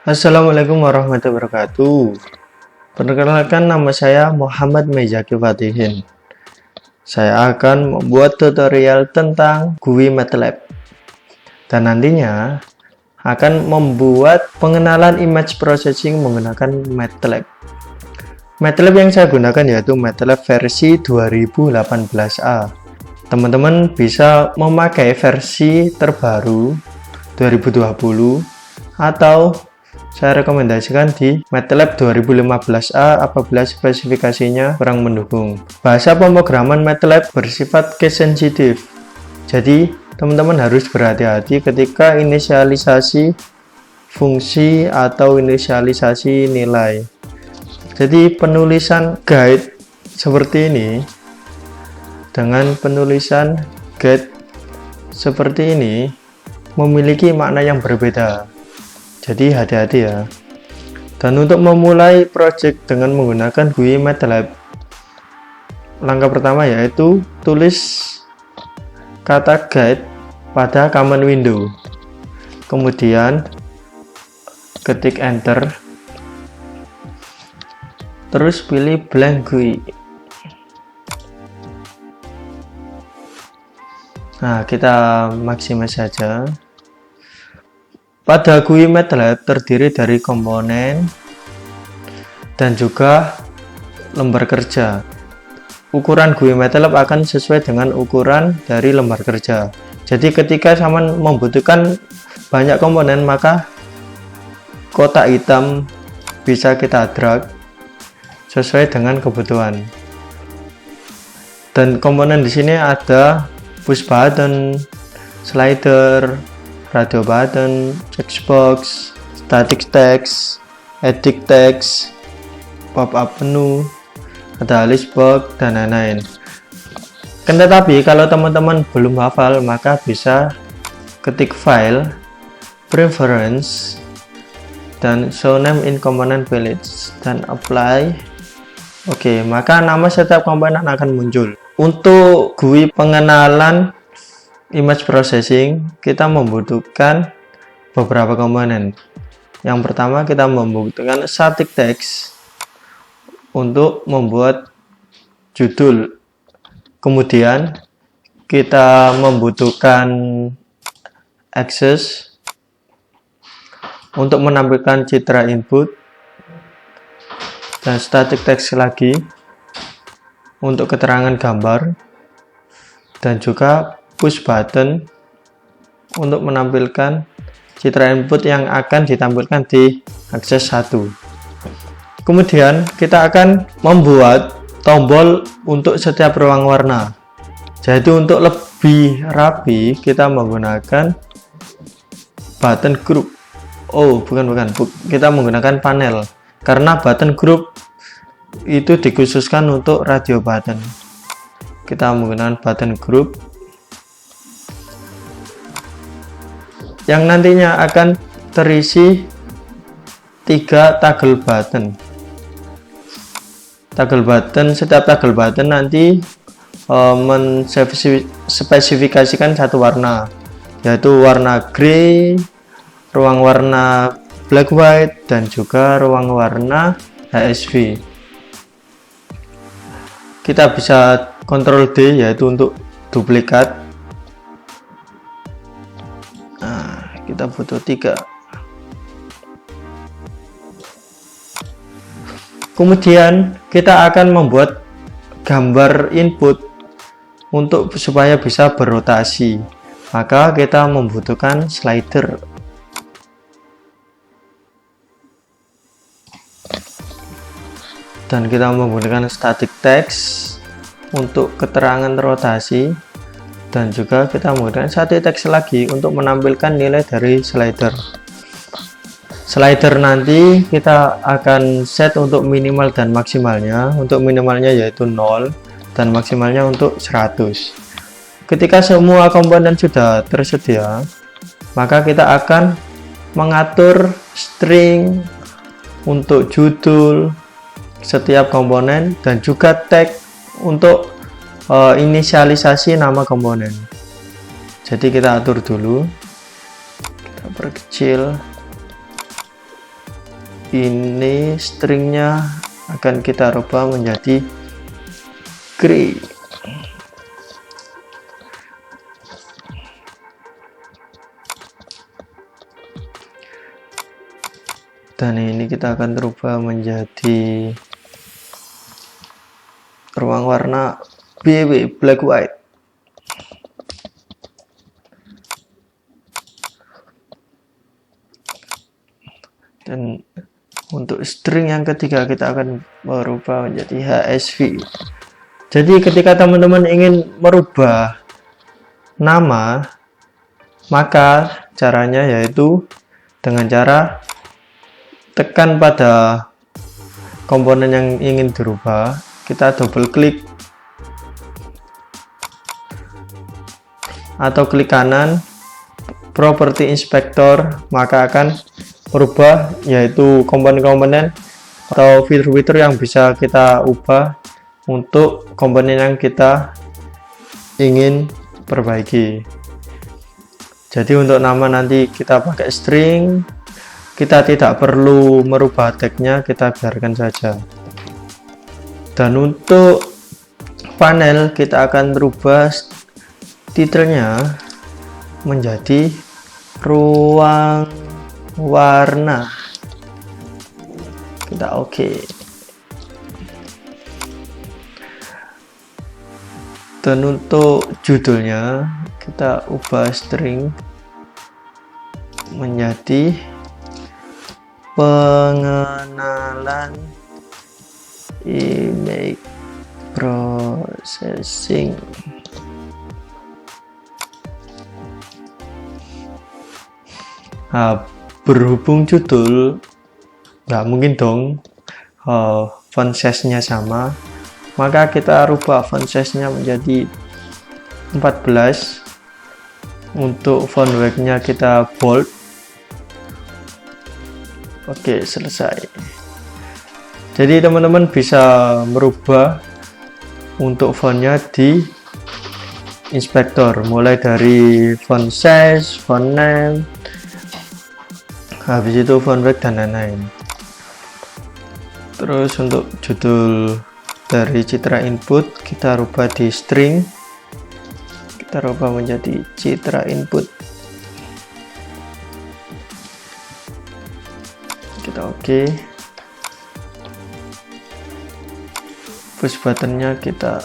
Assalamualaikum warahmatullahi wabarakatuh. Perkenalkan, nama saya Muhammad Mezaki Fatihin. Saya akan membuat tutorial tentang GUI MATLAB dan nantinya akan membuat pengenalan image processing menggunakan MATLAB. MATLAB yang saya gunakan yaitu MATLAB versi 2018A. Teman-teman bisa memakai versi terbaru 2020 atau saya rekomendasikan di MATLAB 2015A apabila spesifikasinya kurang mendukung. Bahasa pemrograman MATLAB bersifat case sensitif. Jadi, teman-teman harus berhati-hati ketika inisialisasi fungsi atau inisialisasi nilai. Jadi, penulisan guide seperti ini dengan penulisan guide seperti ini memiliki makna yang berbeda. Jadi hati-hati ya. Dan untuk memulai project dengan menggunakan GUI MATLAB, langkah pertama yaitu tulis kata guide pada command window. Kemudian ketik enter. Terus pilih blank GUI. Nah, kita maksimal saja. Pada GUI MATLAB terdiri dari komponen dan juga lembar kerja. Ukuran GUI MATLAB akan sesuai dengan ukuran dari lembar kerja. Jadi ketika sama membutuhkan banyak komponen, maka kotak hitam bisa kita drag sesuai dengan kebutuhan. Dan komponen di sini ada push button, slider, radio button, checkbox, static text, edit text, pop-up menu, ada list box, dan lain-lain. Tetapi kalau teman-teman belum hafal, maka bisa ketik file, preference, dan show name in component village, dan apply. Oke, maka nama setiap komponen akan muncul. Untuk GUI pengenalan image processing, kita membutuhkan beberapa komponen. Yang pertama, kita membutuhkan static text untuk membuat judul. Kemudian kita membutuhkan access untuk menampilkan citra input, dan static text lagi untuk keterangan gambar, dan juga push button untuk menampilkan citra input yang akan ditampilkan di akses 1. Kemudian kita akan membuat tombol untuk setiap ruang warna. Jadi untuk lebih rapi kita menggunakan button group. Oh, bukan. Kita menggunakan panel. Karena button group itu dikhususkan untuk radio button. Kita menggunakan button group yang nantinya akan terisi 3 toggle button. Setiap toggle button nanti menspesifikasikan satu warna, yaitu warna grey, ruang warna black white, dan juga ruang warna HSV. Kita bisa Ctrl D yaitu untuk duplikat. Kita butuh 3. Kemudian kita akan membuat gambar input untuk supaya bisa berotasi, maka kita membutuhkan slider. Dan kita menggunakan static text untuk keterangan rotasi, dan juga kita menggunakan static text lagi untuk menampilkan nilai dari slider. Slider nanti kita akan set untuk minimal dan maksimalnya. Untuk minimalnya yaitu 0 dan maksimalnya untuk 100. Ketika semua komponen sudah tersedia, maka kita akan mengatur string untuk judul setiap komponen dan juga tag untuk inisialisasi nama komponen. Jadi kita atur dulu, kita perkecil ini stringnya akan kita rubah menjadi gray. Dan ini kita akan rubah menjadi ruang warna BW, black white. Dan untuk string yang ketiga kita akan merubah menjadi HSV. Jadi ketika teman-teman ingin merubah nama, maka caranya yaitu dengan cara tekan pada komponen yang ingin dirubah, kita double klik atau klik kanan property inspector, maka akan merubah yaitu komponen-komponen atau fitur-fitur yang bisa kita ubah untuk komponen yang kita ingin perbaiki. Jadi untuk nama nanti kita pakai string, kita tidak perlu merubah tagnya, kita biarkan saja. Dan untuk panel kita akan merubah titelnya menjadi ruang warna. Kita oke. Dan untuk judulnya kita ubah string menjadi pengenalan image processing. Nah, berhubung judul nggak mungkin dong font size-nya sama, maka kita rubah font size-nya menjadi 14. Untuk font weight-nya kita bold. Oke, selesai. Jadi teman-teman bisa merubah untuk fontnya di inspektor, mulai dari font size, font name, habis itu font weight dan lain-lain. Terus untuk judul dari citra input kita rubah di string, kita rubah menjadi citra input. Kita oke. Push buttonnya kita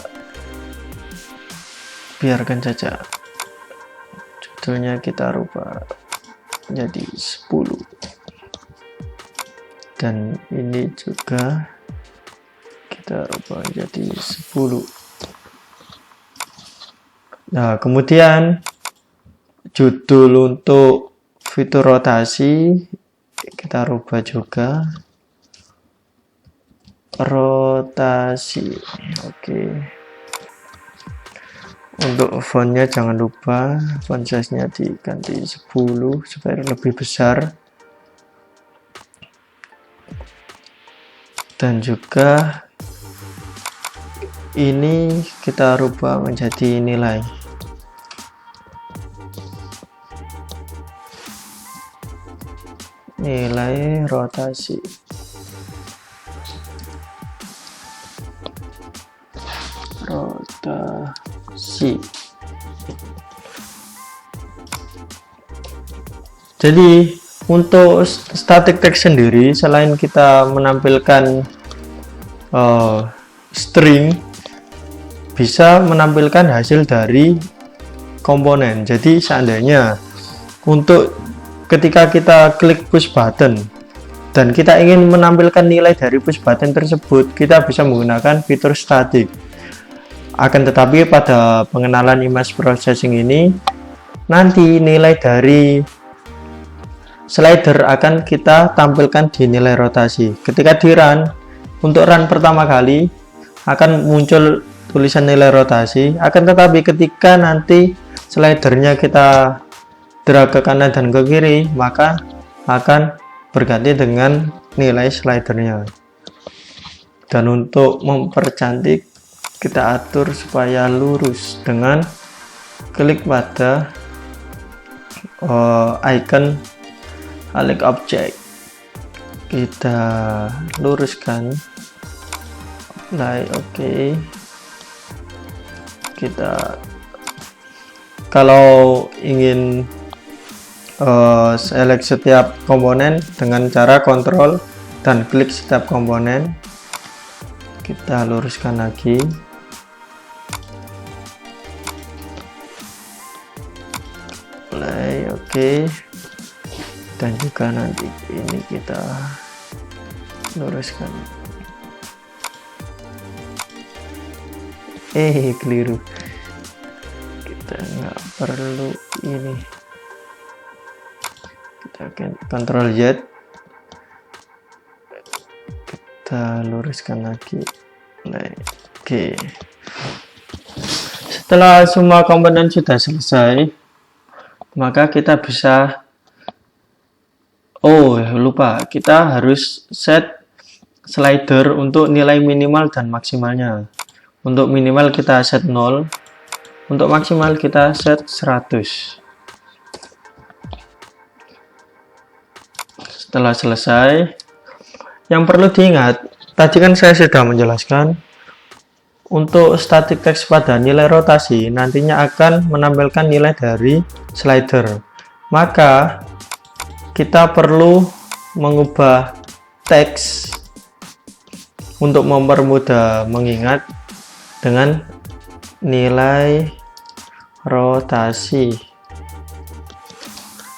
biarkan saja, judulnya kita rubah menjadi 10, dan ini juga kita rubah menjadi 10. Nah, kemudian judul untuk fitur rotasi kita rubah juga rotasi. Oke. Untuk fontnya jangan lupa font size-nya diganti 10 supaya lebih besar. Dan juga ini kita rubah menjadi nilai. Nilai rotasi. Jadi untuk static text sendiri, selain kita menampilkan string, bisa menampilkan hasil dari komponen. Jadi seandainya untuk ketika kita klik push button dan kita ingin menampilkan nilai dari push button tersebut, kita bisa menggunakan fitur static. Akan tetapi pada pengenalan image processing ini, nanti nilai dari slider akan kita tampilkan di nilai rotasi. Ketika di run, untuk run pertama kali akan muncul tulisan nilai rotasi, akan tetapi ketika nanti slidernya kita drag ke kanan dan ke kiri, maka akan berganti dengan nilai slidernya. Dan untuk mempercantik, kita atur supaya lurus dengan klik pada icon Alex Object. kita luruskan. Oke. Kita kalau ingin select setiap komponen dengan cara kontrol dan klik setiap komponen, kita luruskan lagi. Oke. Dan juga nanti ini kita luruskan. Keliru, kita nggak perlu ini, kita akan Ctrl Z, kita luruskan lagi. Oke, setelah semua komponen sudah selesai, maka kita bisa lupa, kita harus set slider untuk nilai minimal dan maksimalnya. Untuk minimal kita set 0, untuk maksimal kita set 100. Setelah selesai, yang perlu diingat, tadi kan saya sudah menjelaskan, untuk static text pada nilai rotasi nantinya akan menampilkan nilai dari slider. Maka kita perlu mengubah teks untuk mempermudah mengingat dengan nilai rotasi.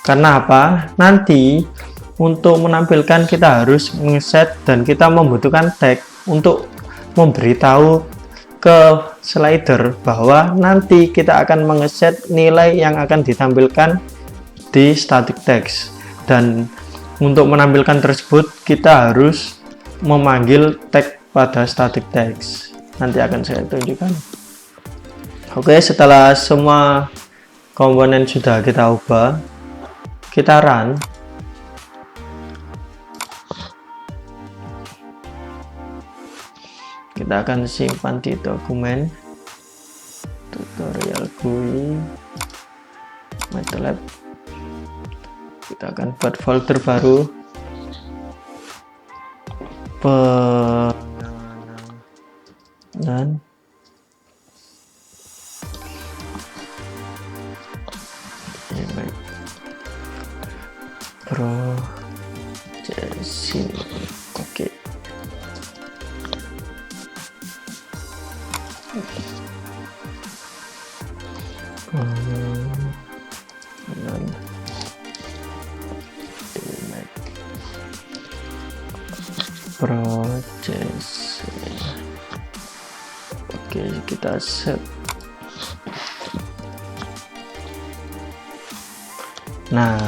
Karena apa? Nanti untuk menampilkan kita harus ngeset dan kita membutuhkan tag untuk memberitahu ke slider bahwa nanti kita akan mengeset nilai yang akan ditampilkan di static text. Dan untuk menampilkan tersebut kita harus memanggil tag pada static text. Nanti akan saya tunjukkan. Oke, setelah semua komponen sudah kita ubah, kita run. Kita akan simpan di dokumen tutorial GUI MATLAB. Kita akan buat folder baru, dan processing. Oke. Proses. Oke, kita set. Nah,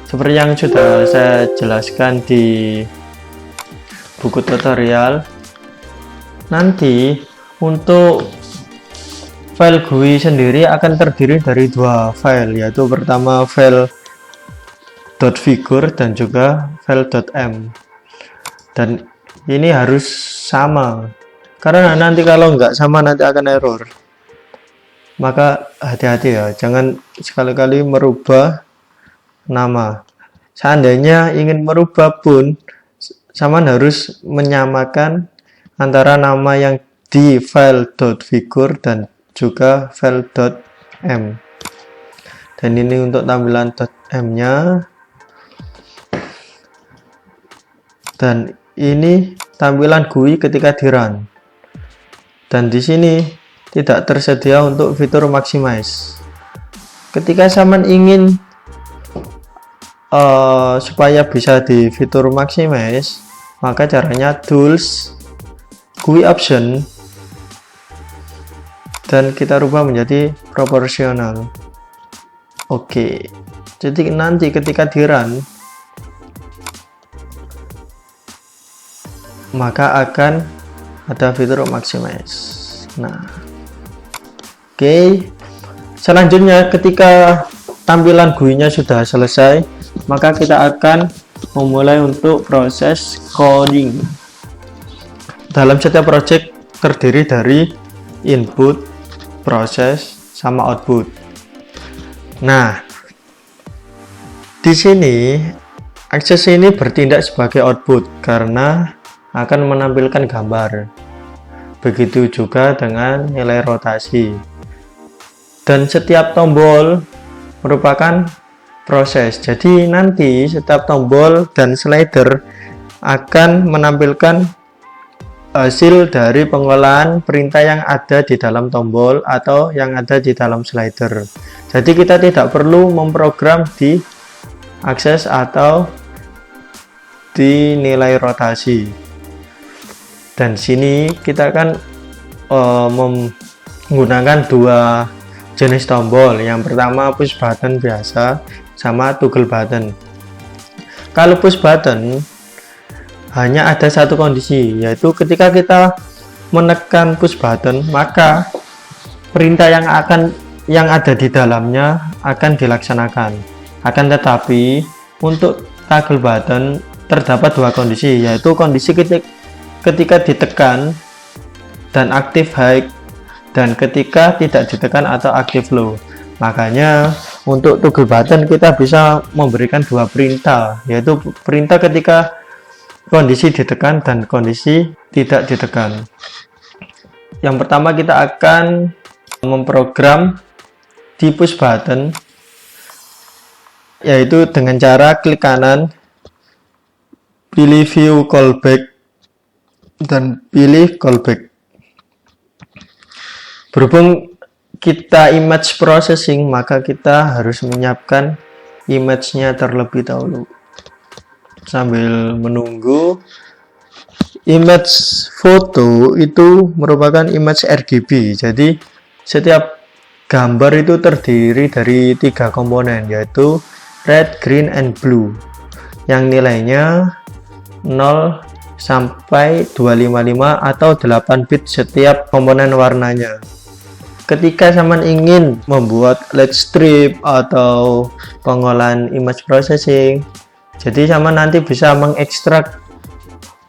seperti yang sudah saya jelaskan di buku tutorial, nanti untuk file GUI sendiri akan terdiri dari dua file, yaitu pertama file .figure dan juga file .m. Dan ini harus sama, karena nanti kalau nggak sama nanti akan error. Maka hati-hati ya, jangan sekali-kali merubah nama. Seandainya ingin merubah pun, sama harus menyamakan antara nama yang di file .figure dan juga file .m. Dan ini untuk tampilan .m-nya. Dan ini tampilan GUI ketika di run. Dan di sini tidak tersedia untuk fitur maximize. Ketika Saman ingin supaya bisa di fitur maximize, maka caranya tools, GUI option, dan kita rubah menjadi proporsional. Oke, jadi nanti ketika di run, maka akan ada fitur maximize. Nah, oke. Selanjutnya ketika tampilan GUI-nya sudah selesai, maka kita akan memulai untuk proses coding. Dalam setiap project terdiri dari input, proses, sama output. Nah, di sini Akses ini bertindak sebagai output karena akan menampilkan gambar. Begitu juga dengan nilai rotasi. Dan setiap tombol merupakan proses. Jadi nanti setiap tombol dan slider akan menampilkan hasil dari pengolahan perintah yang ada di dalam tombol atau yang ada di dalam slider. Jadi kita tidak perlu memprogram di akses atau di nilai rotasi. Dan sini kita akan menggunakan dua jenis tombol. Yang pertama push button biasa sama toggle button. Kalau push button hanya ada satu kondisi, yaitu ketika kita menekan push button, maka perintah yang ada di dalamnya akan dilaksanakan. Akan tetapi untuk toggle button terdapat dua kondisi, yaitu kondisi ketika ditekan dan aktif high, dan ketika tidak ditekan atau aktif low. Makanya untuk toggle button kita bisa memberikan dua perintah, yaitu perintah ketika kondisi ditekan dan kondisi tidak ditekan. Yang pertama kita akan memprogram di push button, yaitu dengan cara klik kanan, pilih view callback dan pilih callback. Berhubung kita image processing, maka kita harus menyiapkan image-nya terlebih dahulu. Sambil menunggu, image foto itu merupakan image RGB. Jadi setiap gambar itu terdiri dari 3 komponen, yaitu red, green, and blue, yang nilainya 0 sampai 255 atau 8 bit setiap komponen warnanya. Ketika Saman ingin membuat light strip atau pengolahan image processing, jadi Saman nanti bisa mengekstrak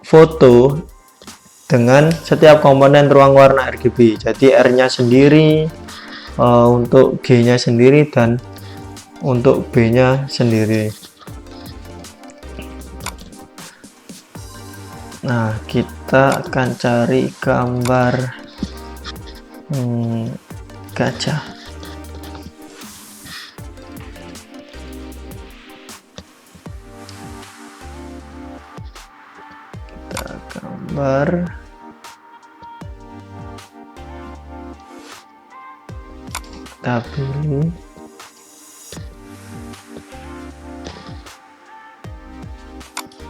foto dengan setiap komponen ruang warna RGB. Jadi R nya sendiri, untuk G nya sendiri, dan untuk B nya sendiri. Nah, kita akan cari gambar gajah. Kita gambar kita pilih,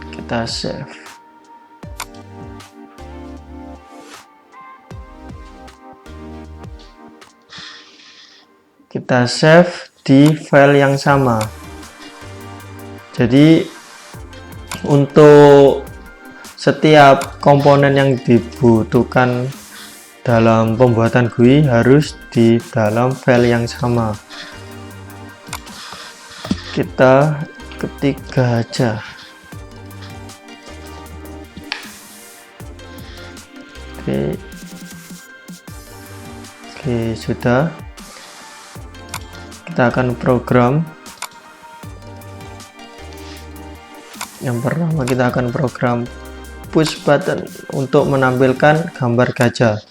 kita save. Kita save di file yang sama. Jadi untuk setiap komponen yang dibutuhkan dalam pembuatan GUI harus di dalam file yang sama. Kita ketik gajah. Oke, sudah. Kita akan program. Yang pertama kita akan program push button untuk menampilkan gambar gajah.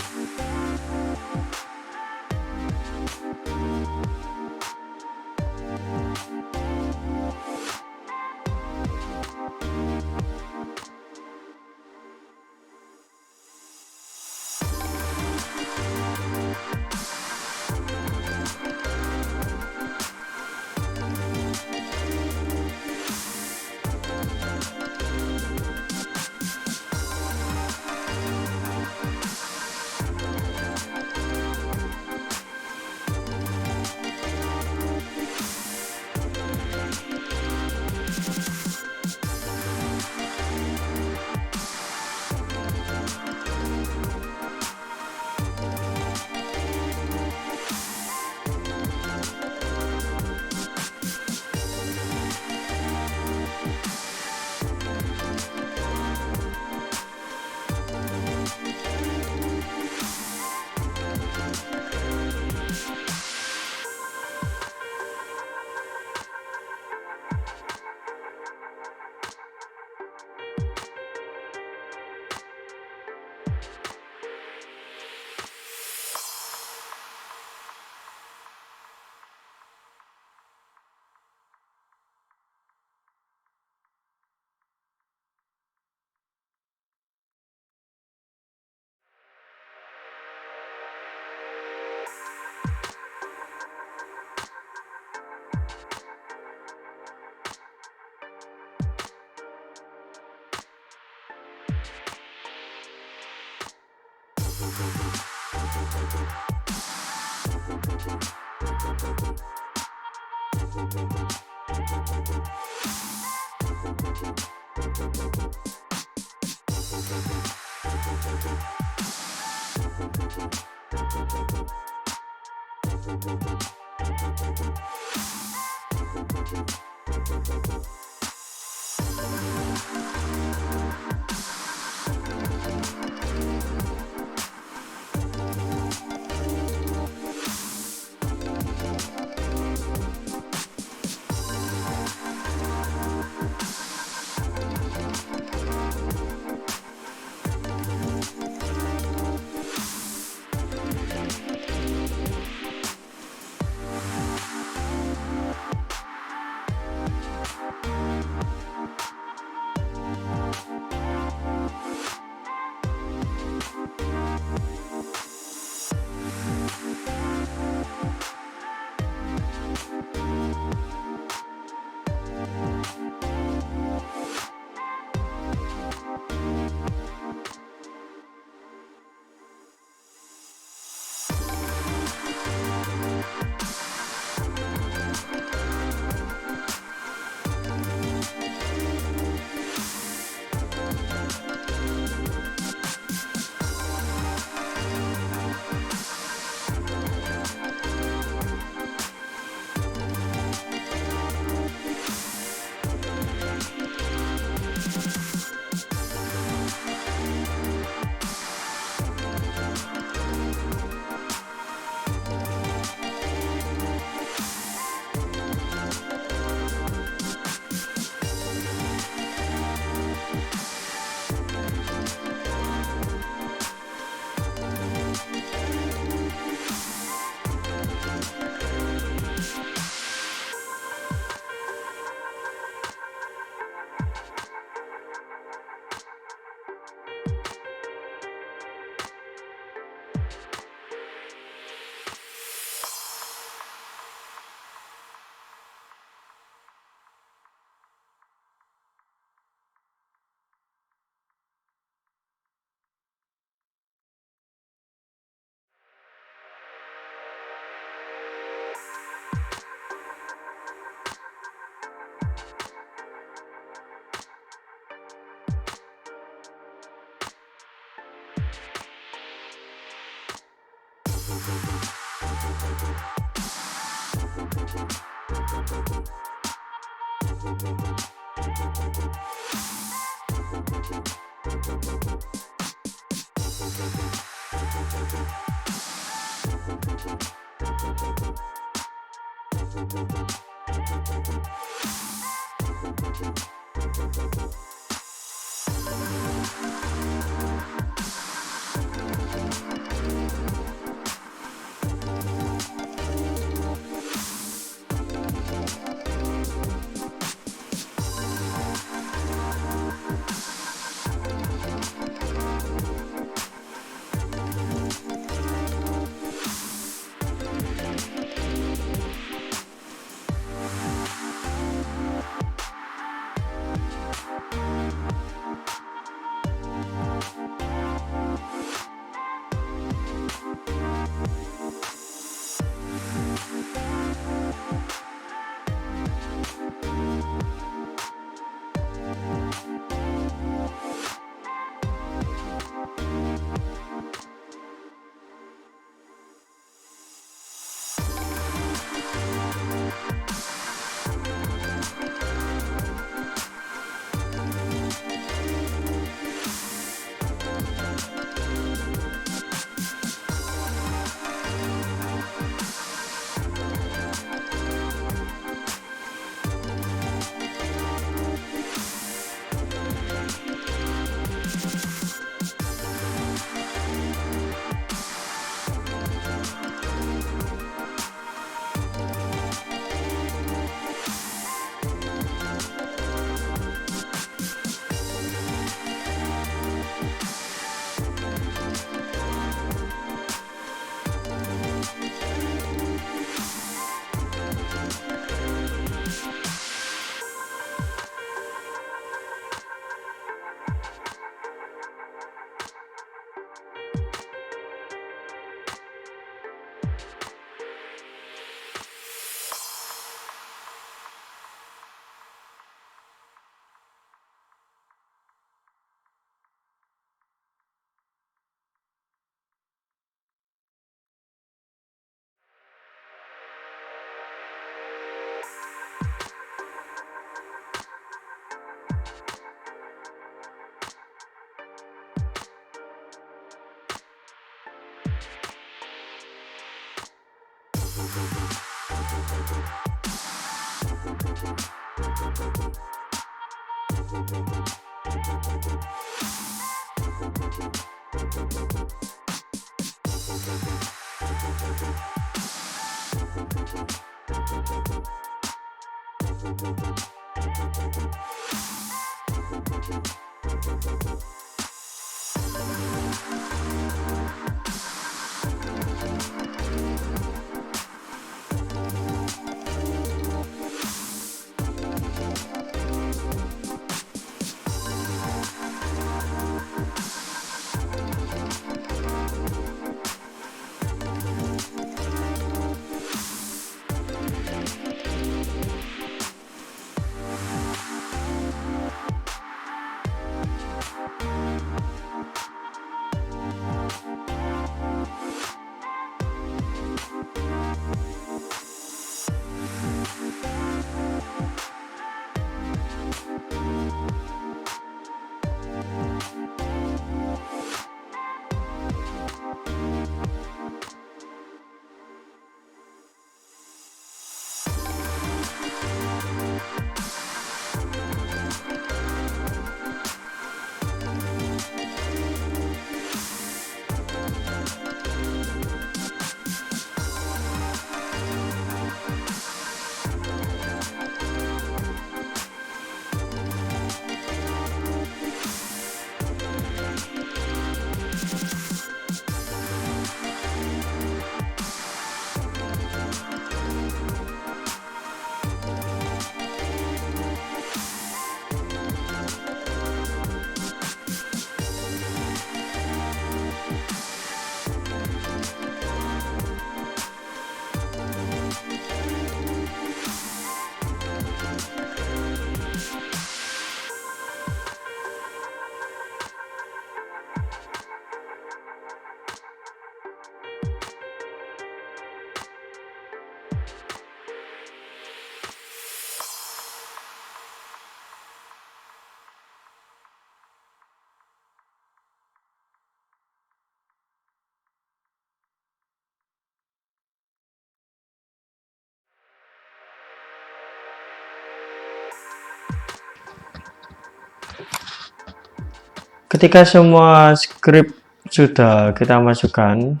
Ketika semua script sudah kita masukkan,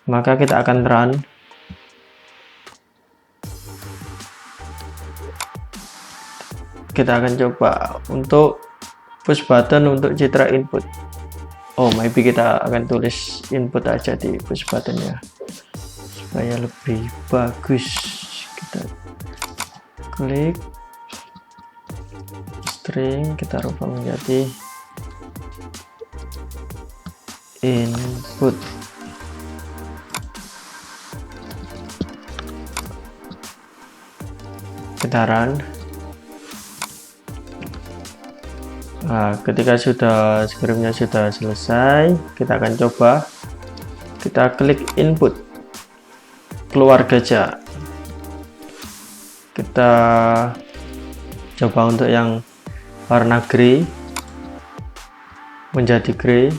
maka kita akan run. Kita akan coba untuk push button untuk citra input. Oh, maybe kita akan tulis input aja di push buttonnya supaya lebih bagus. Kita klik string, kita rubah menjadi input. Kita run. Nah, ketika sudah scriptnya sudah selesai, kita akan coba. Kita klik input, keluar gajah. Kita coba untuk yang warna grey menjadi grey.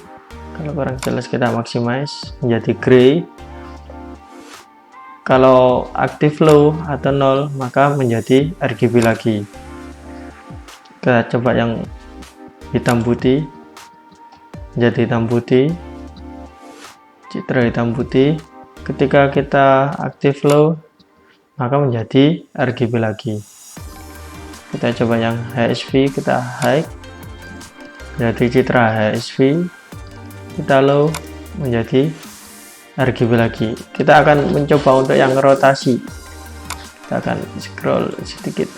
Kalau kurang jelas kita maximize menjadi grey. Kalau aktif low atau 0 maka menjadi RGB lagi. Kita coba yang hitam putih menjadi hitam putih, citra hitam putih. Ketika kita aktif low maka menjadi RGB lagi. Kita coba yang HSV, kita high menjadi citra HSV, kita low menjadi RGB lagi. Kita akan mencoba untuk yang rotasi. Kita akan scroll sedikit.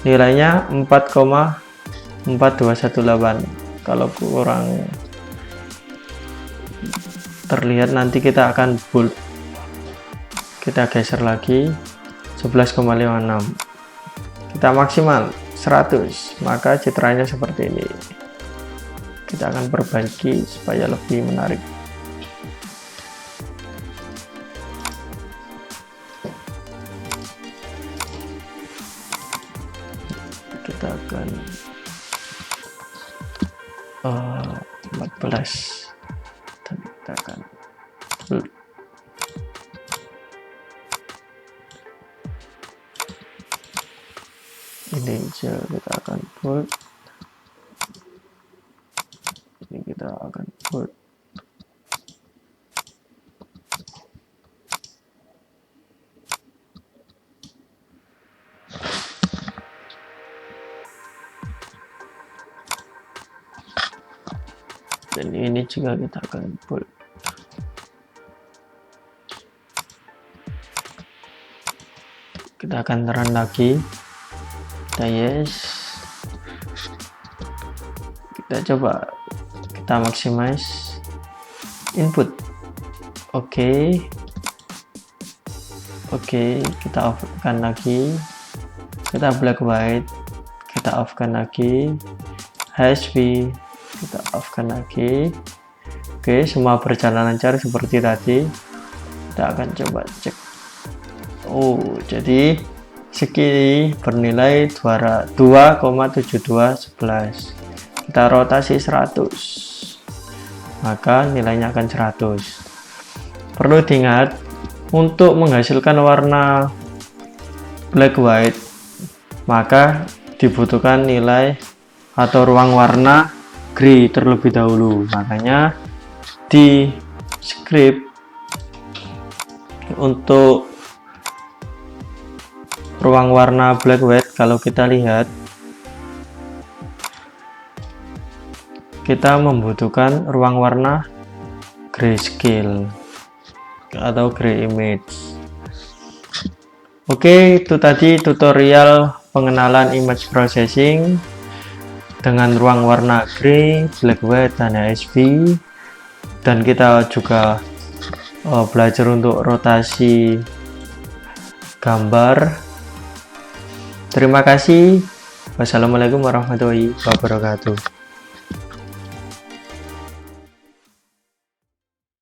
Nilainya 4,4218. Kalau kurang terlihat nanti kita akan bold. Kita geser lagi 11,56. Kita maksimal 100, maka citranya seperti ini. Kita akan perbaiki supaya lebih menarik. Kita akan 14 dan kita akan ini aja, kita akan bold, ini kita akan bold. Dan ini juga kita akan bold. Kita akan run lagi. Kita yes. Kita coba, kita maximize input. Oke. Kita off-kan lagi. Kita black white. Kita off-kan lagi. HSV. Kita off-kan lagi. Oke, semua berjalan lancar seperti tadi. Kita akan coba cek. Oh, jadi segini bernilai 2,7211. Kita rotasi 100, maka nilainya akan 100. Perlu diingat, untuk menghasilkan warna black white maka dibutuhkan nilai atau ruang warna grey terlebih dahulu. Makanya di script untuk ruang warna black white, kalau kita lihat, kita membutuhkan ruang warna grayscale atau gray image. Oke, itu tadi tutorial pengenalan image processing dengan ruang warna gray, black white, dan HSV. Dan kita juga belajar untuk rotasi gambar. Terima kasih. Wassalamualaikum warahmatullahi wabarakatuh.